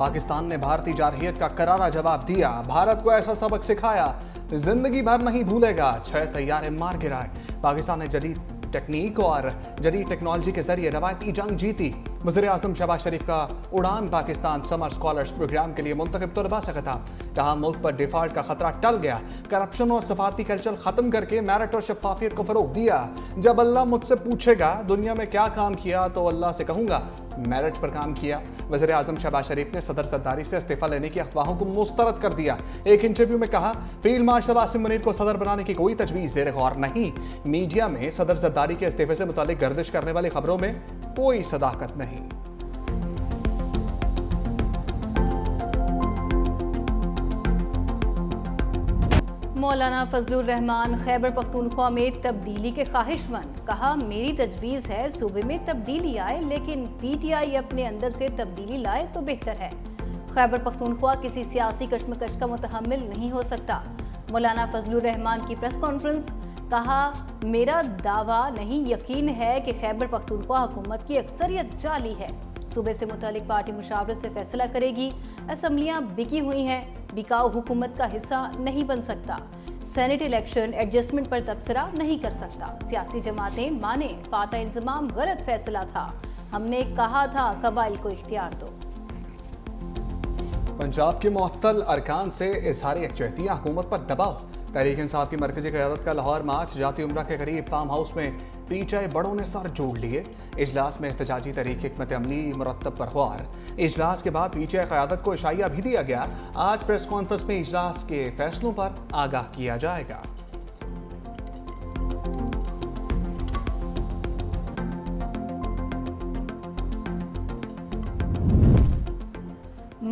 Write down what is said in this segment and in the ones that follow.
पाकिस्तान ने भारतीय जारहियत का करारा जवाब दिया। भारत को ऐसा सबक सिखाया जिंदगी भर नहीं भूलेगा। 6 तैयारे मार गिराए। पाकिस्तान ने जदीद टेक्निक और जदीद टेक्नोलॉजी के जरिए रवायती जंग जीती। वज़ीर-ए-आज़म शहबाज शरीफ का उड़ान पाकिस्तान समर स्कॉलर्स प्रोग्राम के लिए मुंतखब तलबा से खिताब। कहा मुल्क पर डिफॉल्ट का खतरा टल गया। करप्शन और सफारती कल्चर खत्म करके मेरिट और शफाफियत को फरोग दिया। जब अल्लाह मुझसे पूछेगा दुनिया में क्या काम किया तो अल्लाह से कहूंगा मेरिट पर काम किया। वज़ीर-ए-आज़म शहबाज शरीफ ने सदर जरदारी से इस्तीफा लेने की अफवाहों को मुस्तरद कर दिया। एक इंटरव्यू में कहा फील्ड मार्शल आसिम मुनीर को सदर बनाने की कोई तजवीज़ ज़ेर गौर नहीं। मीडिया में सदर जरदारी के इस्तीफे से मुतालिक गर्दिश करने वाली खबरों में कोई सदाकत नहीं। मौलाना फजलुर रहमान खैबर पख्तूनख्वा में तब्दीली के ख्वाहिशमंद। कहा मेरी तजवीज़ है सूबे में तब्दीली आए लेकिन PTI अपने अंदर से तब्दीली लाए तो बेहतर है। खैबर पख्तूनख्वा किसी सियासी कशमकश का मुतहम्मिल नहीं हो सकता। मौलाना फजलुर रहमान की प्रेस कॉन्फ्रेंस। कहा मेरा दावा नहीं यकीन है कि खैबर पख्तूनख्वा हुकूमत की अक्सरियत जाली है। सूबे से मुतालिक पार्टी मुशावरत से फैसला करेगी। असम्बलियाँ बिकी हुई हैं, बिकाऊ हुकूमत का हिस्सा नहीं बन सकता। सेनेट इलेक्शन एडजस्टमेंट पर तबसरा नहीं कर सकता। सियासी जमातें माने फाता इंजमाम गलत फैसला था। हमने कहा था कबाइल को इख्तियार दो। पंजाब के मुअत्तल अरकान से इजहार यकजहतियाँ हुकूमत पर दबाव। तहरीक इंसाफ की मरकजी क़यादत का लाहौर मार्च जाती उम्रा के करीब फार्म हाउस में PTI बड़ों ने सर जोड़ लिए। इजलास में एहतजाजी तहरीक हिकमत अमली मुरतब पर ख्वार। इजलास के बाद PTI क़यादत को इशाया भी दिया गया। आज प्रेस कॉन्फ्रेंस में इजलास के फैसलों पर आगाह किया जाएगा।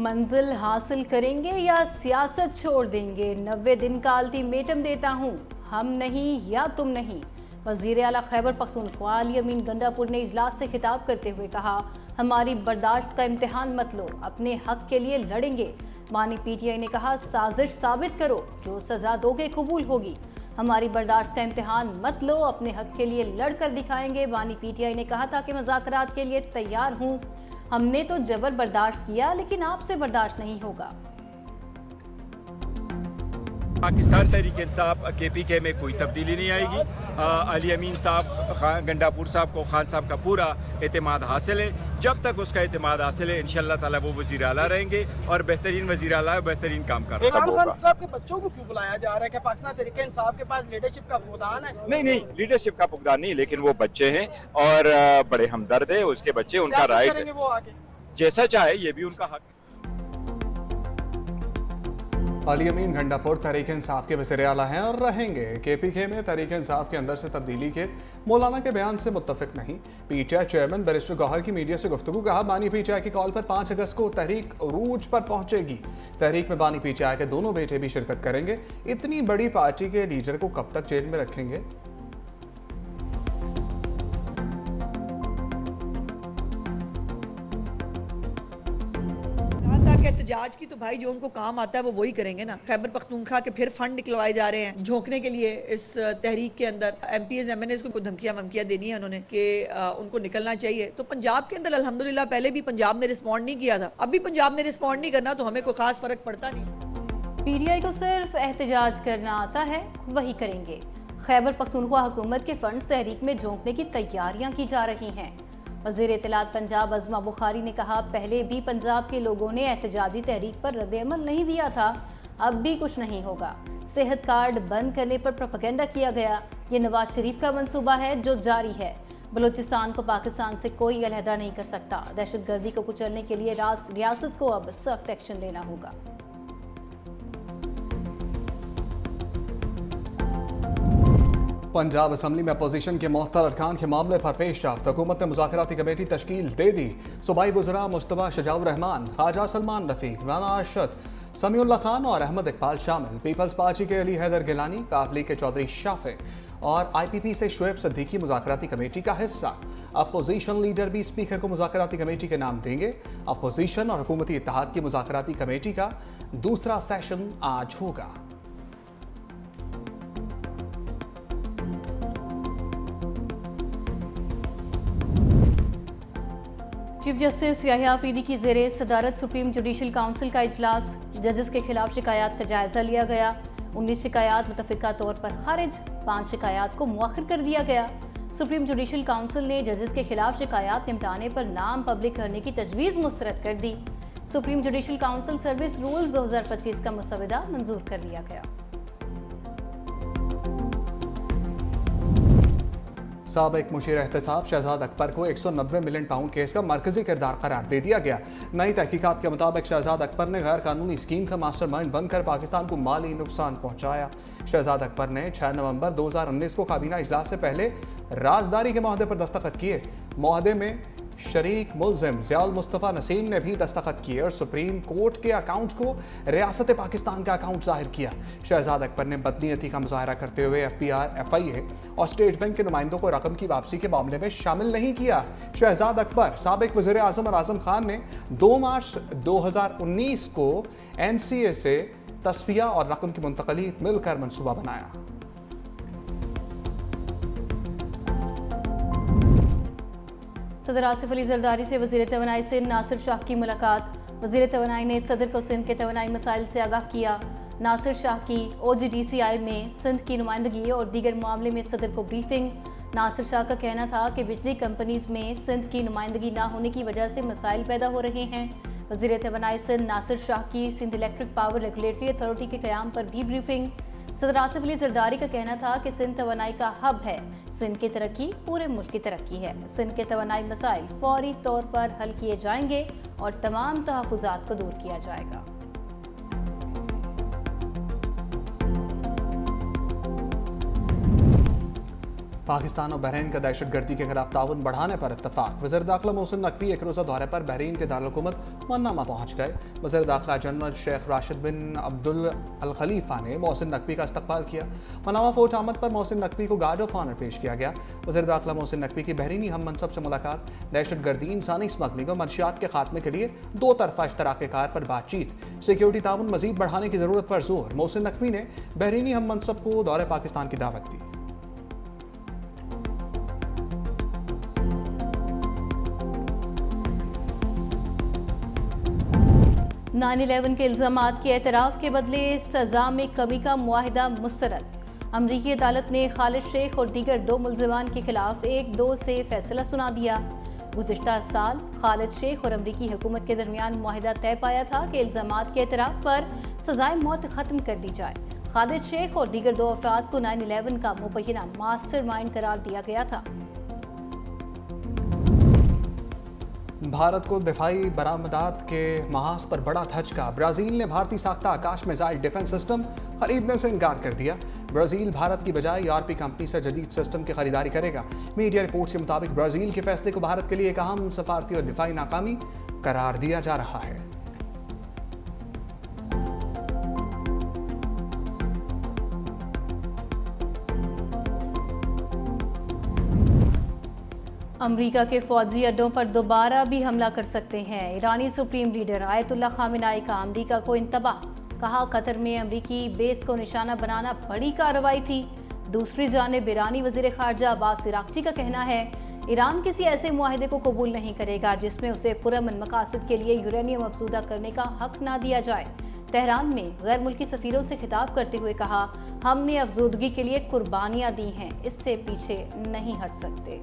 मंजिल हासिल करेंगे या सियासत छोड़ देंगे? 90 दिन का अल्टीमेटम देता हूँ, हम नहीं या तुम नहीं। वज़ीर आला खैबर पख्तूनख्वा अली अमीन गंडापुर ने इजलास से खिताब करते हुए कहा हमारी बर्दाश्त का इम्तिहान मत लो, अपने हक के लिए लड़ेंगे। बानी PTI ने कहा साजिश साबित करो, जो सजा दोगे कबूल होगी। हमारी बर्दाश्त का इम्तिहान मत लो, अपने हक के लिए लड़ कर दिखाएंगे। बानी PTI ने कहा था कि मुज़ाकरात के लिए तैयार हूँ। हमने तो जबर बर्दाश्त किया लेकिन आपसे बर्दाश्त नहीं होगा। पाकिस्तान तहरीक इंसाफ KPK में कोई तब्दीली नहीं आएगी। अली अमीन साहब गंडापुर साहब को खान साहब का पूरा एतमाद हासिल है। जब तक उसका एतमाद हासिल है इंशाअल्लाह ताला वो वज़ीर आला रहेंगे और बेहतरीन वज़ीर आला है, बेहतरीन काम कर रहे हैं। इमरान खान साहब के बच्चों को क्यों बुलाया जा रहा है कि पाकिस्तान तहरीक इंसाफ के पास लीडरशिप का फुकदान है? नहीं लीडरशिप का फुकदान नहीं, लेकिन वो बच्चे हैं और बड़े हमदर्द है। उसके बच्चे, उनका राइट है, वो आगे जैसा चाहे ये भी उनका हक। अली अमीन गंडापुर तहरीक इंसाफ के वज़ीर आला हैं और रहेंगे। KPK में तहरीक इंसाफ के अंदर से तब्दीली के मौलाना के बयान से मुत्तफिक नहीं। PTI चेयरमैन बैरिस्टर गौहर की मीडिया से गुफ्तगू। कहा बानी PTI की कॉल पर 5 अगस्त को तहरीक रूज पर पहुंचेगी। तहरीक में बानी PTI के दोनों बेटे भी शिरकत करेंगे। इतनी बड़ी पार्टी के लीडर को कब तक जेल में रखेंगे? एहतजाज की तो भाई जो उनको काम आता है वो वही करेंगे ना। खैबर पख्तूनख्वा के फिर फंड निकलवाए जा रहे हैं झोंकने के लिए इस तहरीक के अंदर। MPs MNAs को धमकियां वमकियां देनी है उन्होंने कि उनको निकलना चाहिए। तो पंजाब के अंदर अल्हम्दुलिल्लाह पहले भी पंजाब ने रिस्पॉन्ड नहीं किया था, अब भी पंजाब ने रिस्पॉन्ड नहीं करना, तो हमें कोई खास फर्क पड़ता नहीं। PTI को सिर्फ एहतजाज करना आता है, वही करेंगे। खैबर पख्तूनख्वा हुकूमत के फंड्स तहरीक में झोंकने की तैयारियां की जा रही हैं। वज़ीर इत्तलात पंजाब अज़मा बुखारी ने कहा पहले भी पंजाब के लोगों ने एहतजाजी तहरीक पर रद्द-ए-अमल नहीं दिया था, अब भी कुछ नहीं होगा। सेहत कार्ड बंद करने पर प्रोपेगेंडा किया गया, ये नवाज शरीफ का मंसूबा है जो जारी है। बलूचिस्तान को पाकिस्तान से कोई अलहदा नहीं कर सकता। दहशतगर्दी को कुचलने के लिए रियासत को अब सख्त एक्शन लेना होगा। पंजाब असम्बली में अपोजिशन के मुअत्तल अरकान के मामले पर पेशरफ्त। हुकूमत ने मुज़ाकराती कमेटी तश्कील दे दी। सूबाई वज़रा मुश्तबा शजाउर रहमान, ख्वाजा सलमान रफ़ीक, राना अरशद, समीउल्लाह खान और अहमद इकबाल शामिल। पीपल्स पार्टी के अली हैदर गिलानी, काफ लीग के चौधरी शाफे और IPP से शुएब सिद्दीकी मुज़ाकराती कमेटी का हिस्सा। अपोजिशन लीडर भी स्पीकर को मुज़ाकराती कमेटी के नाम देंगे। अपोजिशन और हुकूमती इत्तेहाद की मुज़ाकराती कमेटी का दूसरा सेशन आज होगा। चीफ जस्टिस याहिया आफरीदी की ज़ेरे सदारत सुप्रीम जुडिशल काउंसिल का इजलास, जजेस के खिलाफ शिकायत का जायजा लिया गया। 19 शिकायत मुतफ़िका तौर पर खारिज, 5 शिकायत को मुअख्खर कर दिया गया। सुप्रीम जुडिशल काउंसिल ने जजेस के खिलाफ शिकायत निपटाने पर नाम पब्लिक करने की तजवीज़ मुस्तरद कर दी। Supreme judicial council service rules 2025 का मसवदा मंजूर कर लिया गया। साबिक मुशीर एहतसाब शहजाद अकबर को 190 मिलियन पाउंड केस का मरकजी किरदार करार दे दिया गया। नई तहकीकात के मुताबिक शहजाद अकबर ने गैर कानूनी स्कीम का मास्टरमाइंड बनकर पाकिस्तान को माली नुकसान पहुंचाया। शहजाद अकबर ने 6 नवंबर 2019 को काबीना इजलास से पहले राजदारी के मुआहदे पर दस्तखत किए। मुआहदे में शरीक मुल्जिम ज़ियाउल मुस्तफ़ा नसीम ने भी दस्तखत किए और सुप्रीम कोर्ट के अकाउंट को रियासत पाकिस्तान का अकाउंट जाहिर किया। शहजाद अकबर ने बदनीयती का मुजाहरा करते हुए FIA और स्टेट बैंक के नुमाइंदों को रकम की वापसी के मामले में शामिल नहीं किया। शहजाद अकबर, साबिक वज़ीर आज़म और आज़म खान ने 2 मार्च 2019 को NCA से तस्फिया और रकम की मुंतकली मिलकर मनसूबा बनाया। सदर आसिफ अली जरदारी से वज़ीर तवानाई सिंध नासिर शाह की मुलाकात। वज़ीर तवानाई ने सदर को सिंध के तवानाई मसाइल से आगाह किया। नासिर शाह की OGDCI में सिंध की नुमाइंदगी और दीगर मामले में सदर को ब्रीफिंग। नासिर शाह का कहना था कि बिजली कंपनीज में सिंध की नुमाइंदगी ना होने की वजह से मसाइल पैदा हो रहे हैं। वज़ीर तवानाई सिंध नासिर शाह की Sindh electric power regulatory authority के क़याम पर भी ब्रीफिंग। सदर आसिफ अली जरदारी का कहना था कि सिंध तवानाई का हब है। सिंध की तरक्की पूरे मुल्क की तरक्की है। सिंध के तवानाई मसाइल फौरी तौर पर हल किए जाएंगे और तमाम तहफ़्फ़ुज़ात को दूर किया जाएगा। पाकिस्तान और बहरीन का दहशतगर्दी के खिलाफ ताउन बढ़ाने पर इत्तफाक। वज़ीर दाखिला मोहसिन नकवी एक रोज़ा दौरे पर बहरीन के दारुल-हुकूमत मन्नामा पहुँच गए। वज़ीर दाखिला जनरल शेख राशिद बिन अब्दुल अल खलीफा ने मोहसिन नकवी का इस्तकबाल किया। मन्नामा फोर्ट आमद पर मोहसिन नकवी को गार्ड ऑफ ऑनर पेश किया गया। वज़ीर दाखिला मोहसिन नकवी की बहरीनी हम मनसब से मुलाकात, दहशतगर्दी, इंसानी स्मगलिंग और मंशियात के खात्मे के लिए 2 तरफ़ा इश्तराक कार पर बातचीत, सिक्योरिटी ताउन मज़ीद बढ़ाने की ज़रूरत पर जोर। मोहसिन नकवी ने बहरीनी हम मनसब को दौरे पाकिस्तान की दावत दी। 9/11 के इल्ज़ामात के एतराफ़ के बदले सज़ा में कमी का मुआहिदा मुस्तरद। अमरीकी अदालत ने खालिद शेख और दीगर 2 मुल्ज़िमान के खिलाफ 1-2 से फैसला सुना दिया। गुज़िश्ता साल खालिद शेख और अमरीकी हुकूमत के दरमियान मुआहिदा तय पाया था कि इल्ज़ामात के एतराफ़ पर सज़ाए मौत ख़त्म कर दी जाए। खालिद शेख और दीगर 2 अफराद को 9/11 का मुबैना मास्टरमाइंड करार दिया गया था। भारत को दिफाई बरामदात के महाज पर बड़ा धचका। ब्राज़ील ने भारतीय साख्ता आकाश मिसाइल डिफेंस सिस्टम खरीदने से इनकार कर दिया। ब्राज़ील भारत की बजाय ERP कंपनी से जदीद सिस्टम की खरीदारी करेगा। मीडिया रिपोर्ट्स के मुताबिक ब्राज़ील के फैसले को भारत के लिए एक अहम सफारती और दिफाई नाकामी करार दिया जा रहा है। अमरीका के फौजी अड्डों पर दोबारा भी हमला कर सकते हैं। ईरानी सुप्रीम लीडर आयतुल्लाह खामेनेई का अमरीका को इंतबाह। कहा, कतर में अमरीकी बेस को निशाना बनाना बड़ी कार्रवाई थी। दूसरी जानिब ईरानी वज़ीर ख़ारजा अब्बास इराक़ची का कहना है, ईरान किसी ऐसे मुआहिदे को कबूल नहीं करेगा जिसमें उसे पुरअमन मकासद के लिए यूरेनियम अफज़ूदा करने का हक ना दिया जाए। तेहरान में गैर मुल्की सफ़ीरों से खिताब करते हुए कहा, हमने अफजूदगी के लिए कुर्बानियाँ दी हैं, इससे पीछे नहीं हट सकते।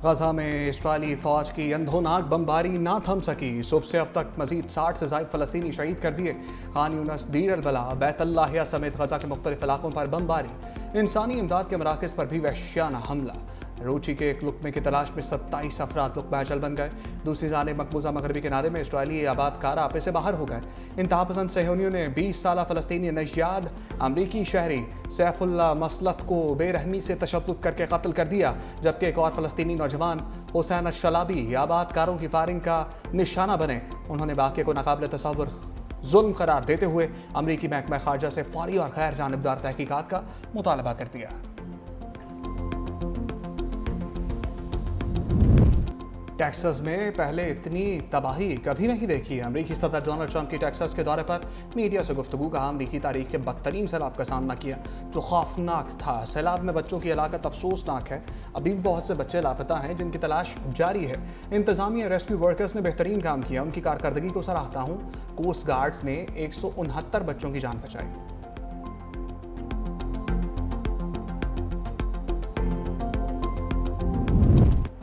गजा में इस्राएली फ़ौज की अंधोनाक बमबारी ना थम सकी। सुबह से अब तक मजीद 60 से ज़ायद फ़लस्तीनी शहीद कर दिए। खान यूनस, दीर अल-बला, बैतुल्लाहिया समेत गजा के मुख्तलिफ इलाकों पर बमबारी। इंसानी इमदाद के मराकज़ पर भी वहशियाना हमला। रोची के एक लुकमे की तलाश में 27 अफराद लुकमा अजल बन गए। दूसरी जानिब मकबूजा मगरबी किनारे में इस्राएली आबादकार आपे से बाहर हो गए। इंतहा पसंद सहयोनियों ने 20 साला फ़लस्तीनी नैयाद अमरीकी शहरी सैफुल्ला मसलत को बेरहमी से तशद्दुद करके कत्ल कर दिया, जबकि एक और फ़लस्तीनी नौजवान हुसैन अश-शलाबी आबादकारों की फायरिंग का निशाना बने। उन्होंने वाक़े को नाकाबिल तसव्वुर जुल्म करार देते हुए अमरीकी महकमा ख़ारजा से फौरी और गैर जानिबदार तहकीकात का मुतालबा कर दिया। टेक्सास में पहले इतनी तबाही कभी नहीं देखी। अमेरिकी सदर डोनाल्ड ट्रंप की टेक्सास के दौरे पर मीडिया से गुफ्तगू। कहा अमेरिकी तारीख के बदतरीन सैलाब का सामना किया जो खौफनाक था। सैलाब में बच्चों की हलाकत अफसोसनाक है। अभी भी बहुत से बच्चे लापता हैं जिनकी तलाश जारी है। इंतजामिया रेस्क्यू वर्कर्स ने बेहतरीन काम किया। उनकी कारकर्दगी को सराहता हूँ। कोस्ट गार्ड्स ने 169 बच्चों की जान बचाई।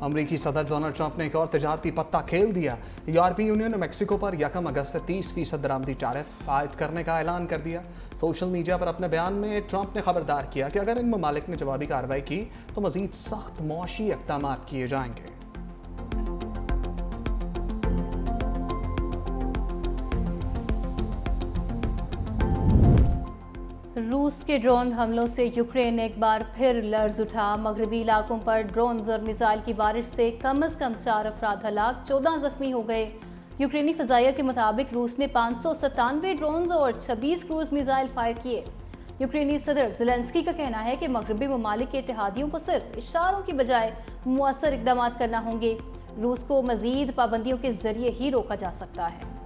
अमेरिकी सदर डोनाल्ड ट्रंप ने एक और तजारती पत्ता खेल दिया। यूरोपीय यूनियन ने मेक्सिको पर 1 अगस्त से 30% दरामदी टैरिफ आयद करने का ऐलान कर दिया। सोशल मीडिया पर अपने बयान में ट्रंप ने खबरदार किया कि अगर इन ममालिक ने जवाबी कार्रवाई की तो मजीद सख्त मौशी इक़दाम किए जाएंगे। रूस के ड्रोन हमलों से यूक्रेन एक बार फिर लर्ज उठा। मगरबी इलाकों पर ड्रोन्स और मिसाइल की बारिश से कम 4 अफराद हलाक, 14 जख्मी हो गए। यूक्रेनी फ़ज़ाइया के मुताबिक रूस ने 597 ड्रोन्स और 26 क्रूज मिसाइल फायर किए। यूक्रेनी सदर ज़ेलेंस्की का कहना है कि मगरबी ममालिक के इत्तेहादियों को सिर्फ इशारों की बजाय मुअस्सर इक़दाम करना होंगे। रूस को मज़ीद पाबंदियों के ज़रिए ही रोका जा सकता है।